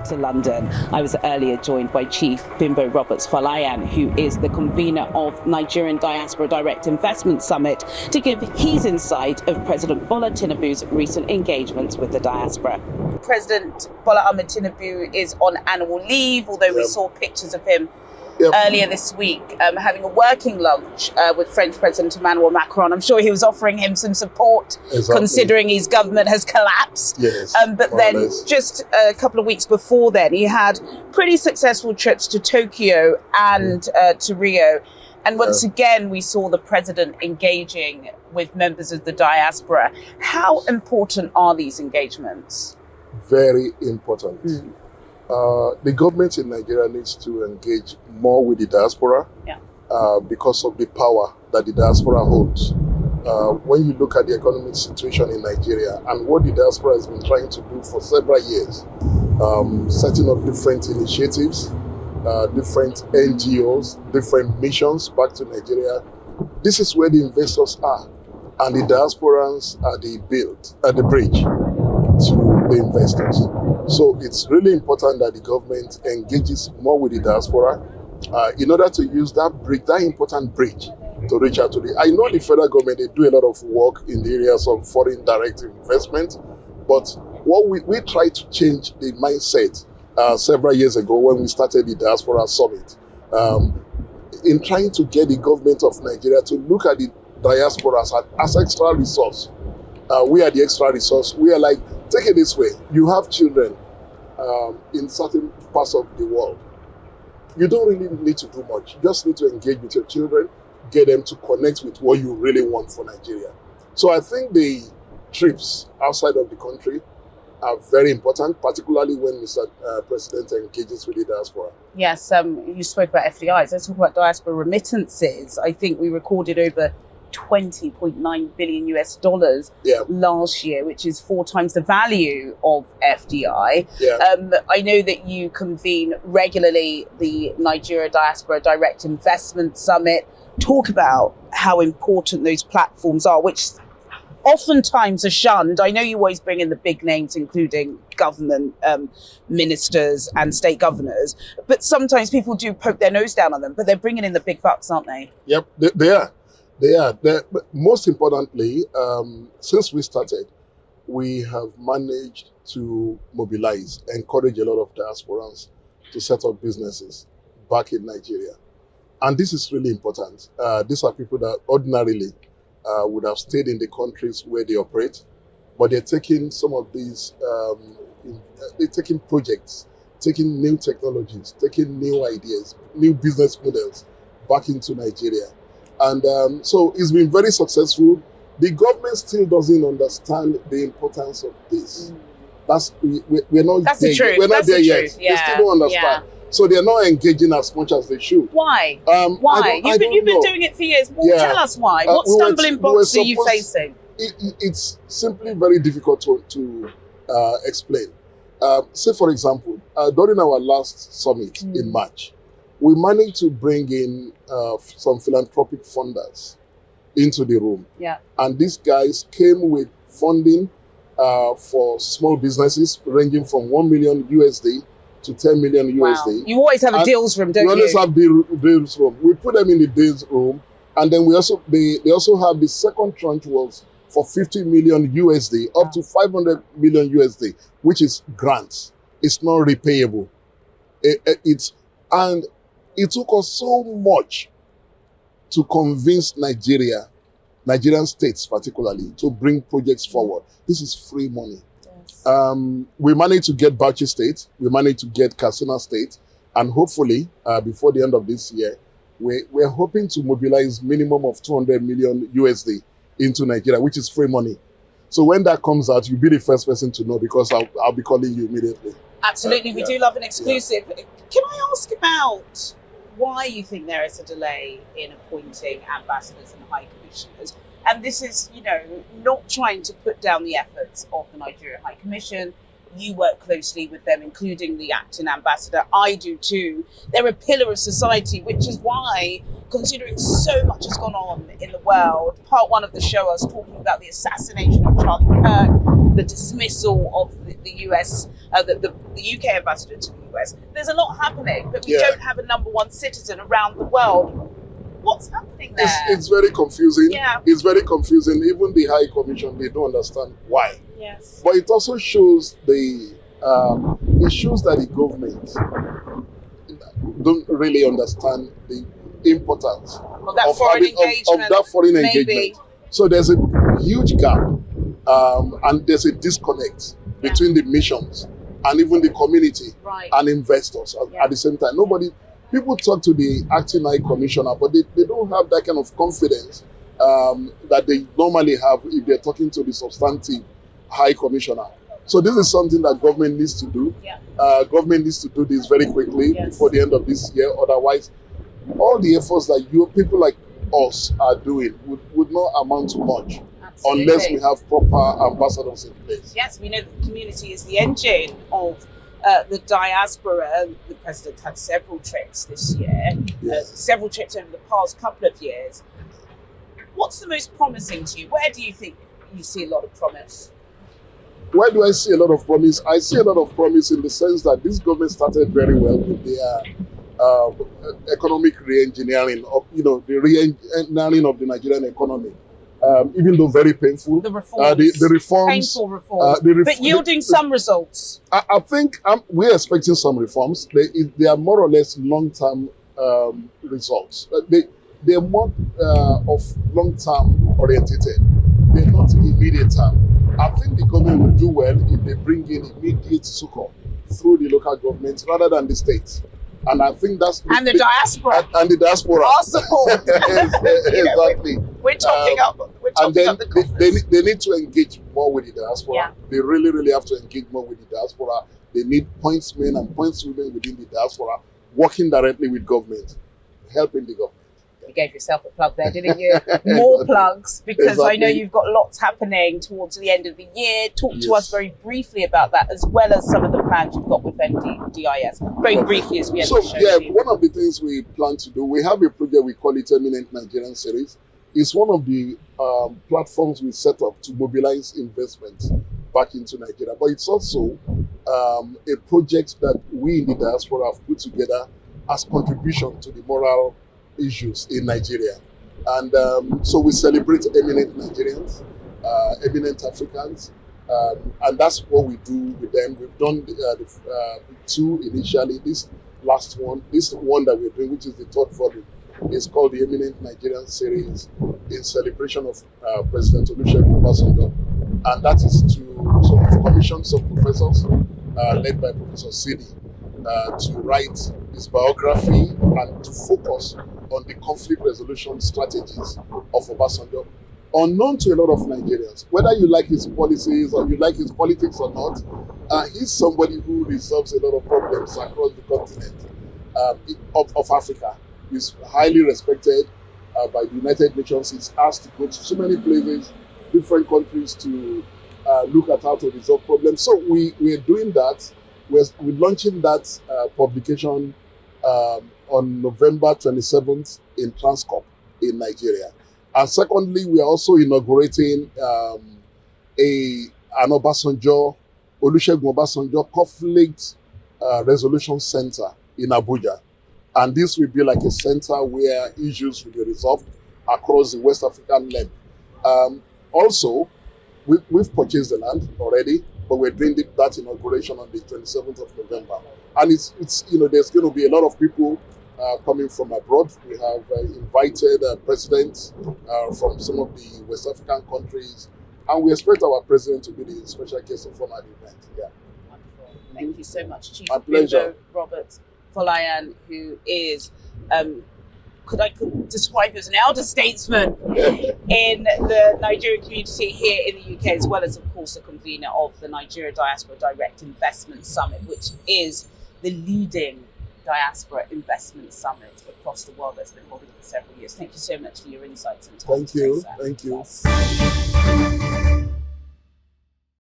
back to London. I was earlier joined by Chief Bimbo Roberts-Folayan, who is the convener of Nigerian Diaspora Direct Investment Summit, to give his insight of President Bola Tinubu's recent engagements with the diaspora. President Bola Ahmed Tinubu is on annual leave, although we saw pictures of him earlier this week having a working lunch with French President Emmanuel Macron. I'm sure he was offering him some support, considering his government has collapsed. But then just a couple of weeks before then, he had pretty successful trips to Tokyo and to Rio. And once again, we saw the president engaging with members of the diaspora. How important are these engagements? Very important. The government in Nigeria needs to engage more with the diaspora because of the power that the diaspora holds. When you look at the economic situation in Nigeria and what the diaspora has been trying to do for several years, setting up different initiatives, different NGOs, different missions back to Nigeria, this is where the investors are. And the diasporans are the bridge to the investors. So it's really important that the government engages more with the diaspora in order to use that bridge, that important bridge, to reach out to the... I know the federal government, they do a lot of work in the areas of foreign direct investment, but what we tried to change the mindset several years ago when we started the Diaspora Summit, in trying to get the government of Nigeria to look at the diaspora as extra resource. We are the extra resource. We are like, take it this way, you have children in certain parts of the world. You don't really need to do much. You just need to engage with your children, get them to connect with what you really want for Nigeria. So I think the trips outside of the country are very important, particularly when Mr. President engages with the diaspora. Yes, you spoke about FDIs. Let's talk about diaspora remittances. I think we recorded over $20.9 billion last year, which is 4 times the value of FDI. I know that you convene regularly the Nigeria Diaspora Direct Investment Summit. Talk about how important those platforms are, which oftentimes are shunned. I know you always bring in the big names, including government ministers and state governors, but sometimes people do poke their nose down on them, but they're bringing in the big bucks, aren't they? Yep, they are. They are. But most importantly, since we started, we have managed to mobilize, encourage a lot of diasporans to set up businesses back in Nigeria. And this is really important. These are people that ordinarily would have stayed in the countries where they operate, but they're taking some of these, they're taking projects, taking new technologies, taking new ideas, new business models back into Nigeria. And so it's been very successful. The government still doesn't understand the importance of this. We're not That's there, the truth. we're not That's there the yet. Truth. Yeah. They still don't understand. So they're not engaging as much as they should. Why? Why? You've been doing it for years. Well, tell us why. What stumbling blocks are you facing? It's simply very difficult to explain. Say, for example, during our last summit in March, we managed to bring in some philanthropic funders into the room. And these guys came with funding for small businesses ranging from $1 million USD to 10 million USD. You always have a deals room, don't you? We always have deals room. We put them in the deals room, and then they also have the second tranche was for 50 million USD up to 500 million USD, which is grants. It's not repayable. And it took us so much to convince Nigerian states particularly, to bring projects forward. This is free money. We managed to get Bauchi State, we managed to get Katsina State, and hopefully before the end of this year, we're hoping to mobilize minimum of 200 million USD into Nigeria, which is free money. So when that comes out, you'll be the first person to know, because I'll be calling you immediately. Absolutely, we do love an exclusive. Can I ask about why you think there is a delay in appointing ambassadors and high commissioners? And this is, not trying to put down the efforts of the Nigeria High Commission. You work closely with them, including the acting ambassador. I do too. They're a pillar of society, which is why considering so much has gone on in the world. Part one of the show, I was talking about the assassination of Charlie Kirk, the dismissal of the US, the UK ambassador to the US. There's a lot happening, but we don't have a number one citizen around the world. What's happening there? It's very confusing. Yeah. It's very confusing. Even the High Commission, they don't understand why. Yes. But it also shows that the government don't really understand the importance of that foreign engagement. So there's a huge gap, and there's a disconnect between the missions and even the community and investors at the same time. People talk to the acting high commissioner, but they don't have that kind of confidence that they normally have if they're talking to the substantive high commissioner. So this is something that government needs to do. Government needs to do this very quickly before the end of this year. Otherwise, all the efforts that people like us are doing would not amount to much. Absolutely. Unless we have proper ambassadors in place. Yes, we know that the community is the engine of the diaspora. The president had several trips this year, several trips over the past couple of years. What's the most promising to you? Where do you think you see a lot of promise? Where do I see a lot of promise? I see a lot of promise in the sense that this government started very well with their economic re-engineering of, the re-engineering of the Nigerian economy. Even though very painful. The reforms. The reforms. Painful reforms. But yielding some results. I think we're expecting some reforms. They are more or less long-term results. They're more of long-term orientated. They're not immediate term. I think the government will do well if they bring in immediate succor through the local governments rather than the states. And I think that's... the diaspora. And the diaspora. Our support. Exactly. We're talking up the coffers. They need to engage more with the diaspora. Yeah. They really, really have to engage more with the diaspora. They need pointsmen and pointswomen within the diaspora working directly with government, helping the government. You gave yourself a plug there, didn't you? More plugs, because I know you've got lots happening towards the end of the year. Talk to us very briefly about that, as well as some of the plans you've got with NDIS. Very briefly as we end the show. One of the things we plan to do, we have a project, we call it Eminent Nigerian Series. It's one of the platforms we set up to mobilize investments back into Nigeria. But it's also a project that we in the diaspora have put together as contribution to the moral issues in Nigeria. And so we celebrate eminent Nigerians, eminent Africans, and that's what we do with them. We've done the two initially. This one that we're doing, which is the third volume, is called the Eminent Nigerian Series in celebration of President Olusegun Obasanjo. And that is to commission some professors, led by Professor Sidi, to write his biography and to focus on the conflict resolution strategies of Obasanjo. Unknown to a lot of Nigerians, whether you like his policies or you like his politics or not, he's somebody who resolves a lot of problems across the continent of Africa. He's highly respected by the United Nations. He's asked to go to so many places, different countries, to look at how to resolve problems. So we're doing that. We're launching that publication on November 27th in Transcorp in Nigeria. And secondly, we are also inaugurating an Olusegun Obasanjo Conflict Resolution Center in Abuja. And this will be like a center where issues will be resolved across the West African land. Also, we've purchased the land already, but we're doing that inauguration on the 27th of November. And it's there's going to be a lot of people coming from abroad. We have invited presidents from some of the West African countries, and we expect our president to be the special guest of honor at the event. Yeah. Wonderful. Thank you so much, Chief. My pleasure. Robert Folayan, who is, could describe you as an elder statesman in the Nigerian community here in the UK, as well as, of course, the convener of the Nigeria Diaspora Direct Investment Summit, which is the leading diaspora investment summit across the world that's been holding for several years. Thank you so much for your insights and time. Thank you.